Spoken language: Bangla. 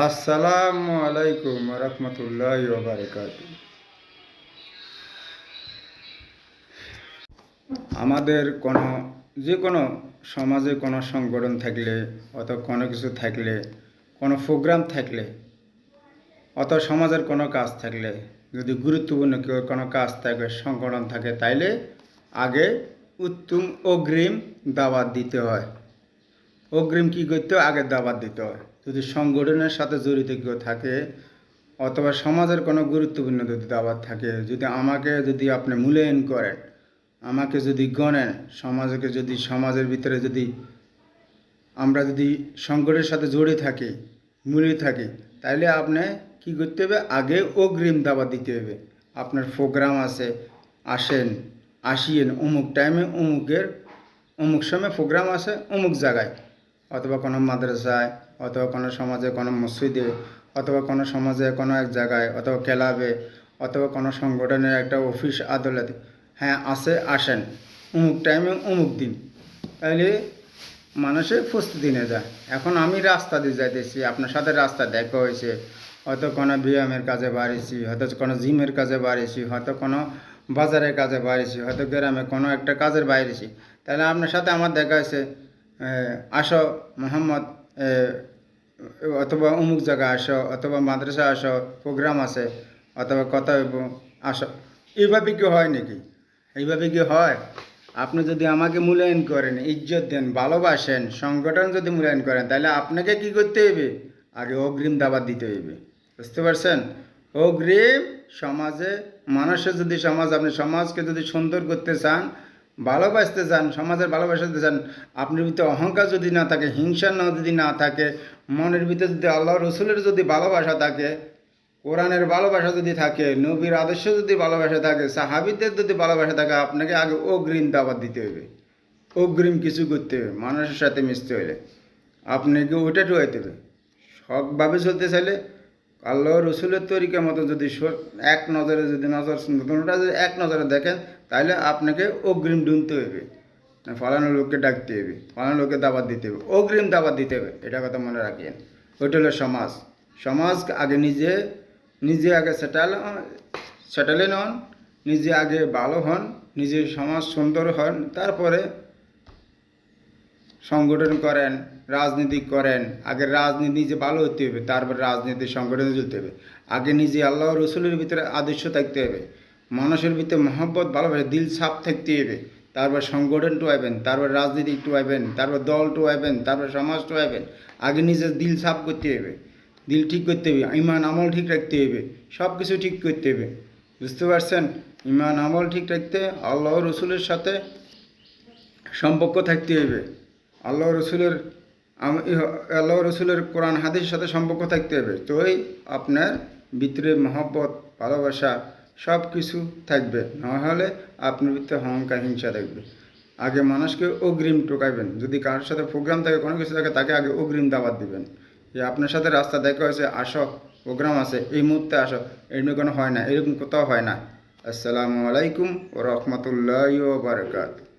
আসসালামু আলাইকুম রহমতুল্লাহি ওয়া বারাকাতুহু। আমাদের যে কোনো সমাজে কোনো সংগঠন থাকলে অথবা কোনো কিছু থাকলে কোনো প্রোগ্রাম থাকলে অথবা সমাজের কোনো কাজ থাকলে যদি গুরুত্বপূর্ণ কোনো কাজ থাকে সংগঠন থাকে তাইলে আগে উত্তম অগ্রিম দাওয়াত দিতে হয়। অগ্রিম কী করতে হয়? আগে দাওয়াত দিতে হয়। যদি সংগঠনের সাথে জড়িত কেউ থাকে অথবা সমাজের কোনো গুরুত্বপূর্ণ যদি দাওয়াত থাকে, যদি আপনি মূল্যায়ন করেন, আমাকে যদি গণেন, সমাজের ভিতরে যদি আমরা যদি সংগঠনের সাথে জড়িত থাকি, মিলিত থাকি, তাইলে আপনি কী করতে হবে? আগে অগ্রিম দাওয়াত দিতে হবে। আপনার প্রোগ্রাম আছে, আসিয়েন অমুক টাইমে অমুক সময় প্রোগ্রাম আছে অমুক জায়গায়, অথবা কোনো মাদ্রাসায়, অথবা কোনো সমাজে কোনো মসজিদে, অথবা কোনো সমাজে কোনো এক জায়গায়, অথবা ক্লাবে, অথবা কোনো সংগঠনের একটা অফিস আদালতে, হ্যাঁ আসেন অমুক টাইমে অমুক দিন। তাহলে মানুষের প্রস্তুতি নিয়ে যায়। এখন আমি রাস্তা দিয়ে যাইতেছি, আপনার সাথে রাস্তা দেখা হয়েছে, হয়তো কোনো ব্যায়ামের কাজে বাড়িয়েছি, হয়তো কোনো জিমের কাজে বাড়িয়েছি, হয়তো কোনো বাজারের কাজে বাড়িয়েছি, হয়তো গ্রামে কোনো একটা কাজের বাইরেছি, তাহলে আপনার সাথে আমার দেখা হয়েছে, আসো মোহাম্মদ, অথবা অমুক জায়গায় আসো, অথবা মাদ্রাসা আসো, প্রোগ্রাম আছে, অথবা কথা হইব, আসো। এইভাবে কি হয় নাকি? এইভাবে কি হয়? আপনি যদি আমাকে মূল্যায়ন করেন, ইজ্জত দেন, ভালোবাসেন, সংগঠন যদি মূল্যায়ন করেন, তাহলে আপনাকে কি করতে হইবে? আগে অগ্রিম দাবাত দিতে হইবে। বুঝতে পারছেন? অগ্রিম আপনি সমাজকে যদি সুন্দর করতে চান, ভালোবাসতে চান, সমাজের ভালোবাসতে চান, আপনার ভিতরে অহংকার যদি না থাকে, হিংসা যদি না থাকে, মনের ভিতরে যদি আল্লাহ রসুলের যদি ভালোবাসা থাকে, কোরআনের ভালোবাসা যদি থাকে, নবীর আদর্শ যদি ভালোবাসা থাকে, সাহাবিদের যদি ভালোবাসা থাকে, আপনাকে আগে অগ্রিম দাওয়াত দিতে হবে। অগ্রিম কিছু করতে হবে। মানুষের সাথে মিশতে হলে আপনাকে ওইটা ঢুকাইতে হবে। সবভাবে চলতে চাইলে আল্লাহ রসুলের তরিকা মতো যদি এক নজরে যদি দুটোটা যদি এক নজরে দেখেন, তাহলে আপনাকে অগ্রিম ঢুনতে হবে। ফলানো লোককে ডাকতে হবে, ফলানো লোককে দাবাত দিতে হবে, অগ্রিম দাবাত দিতে হবে। এটা কথা মনে রাখেন। ওইটা হলো সমাজ আগে নিজে আগে সেটেলেন হন, নিজে আগে ভালো হন, নিজে সমাজ সুন্দর হন, তারপরে সংগঠন করেন, রাজনীতি করেন। আগে রাজনীতি নিজে ভালো হতে হবে, তারপর রাজনীতি সংগঠনে চলতে হবে। আগে নিজে আল্লাহ রসুলের ভিতরে আদর্শ থাকতে হবে, মানুষের ভিতরে মহব্বত ভালোবাসে দিল সাফ থাকতে হবে, তারপর সংগঠন টুয়াইবেন, তারপর রাজনীতি টুয়াইবেন, তারপর দল টুয়াইবেন, তারপর সমাজ টুয়াইবেন। আগে নিজের দিল সাফ করতে হবে, দিল ঠিক করতে হবে, ইমান আমল ঠিক রাখতে হবে, সব কিছু ঠিক করতে হবে। বুঝতে পারছেন? ইমান আমল ঠিক রাখতে আল্লাহ রসুলের সাথে সম্পর্ক থাকতে হবে, আল্লাহ রসুলের কোরআন হাদিসের সাথে সম্পর্ক থাকতে হবে। তোই আপনার ভিতরে মহব্বত ভালোবাসা সব কিছু থাকবে, নাহলে আপনার ভিতরে অহংকার হিংসা থাকবে। আগে মানুষকে অগ্রিম টোকাইবেন। যদি কারোর সাথে প্রোগ্রাম থাকে, কোনো কিছু থাকে, তাকে আগে অগ্রিম দাওয়াত দিবেন যে আপনার সাথে রাস্তা দেখা হয়েছে, আসো প্রোগ্রাম আছে, এই মুহূর্তে আসো। এরকম কোনো হয় না, এরকম কোথাও হয় না। আসসালামু আলাইকুম ওয়া রাহমাতুল্লাহি ওয়া বারাকাতুহু।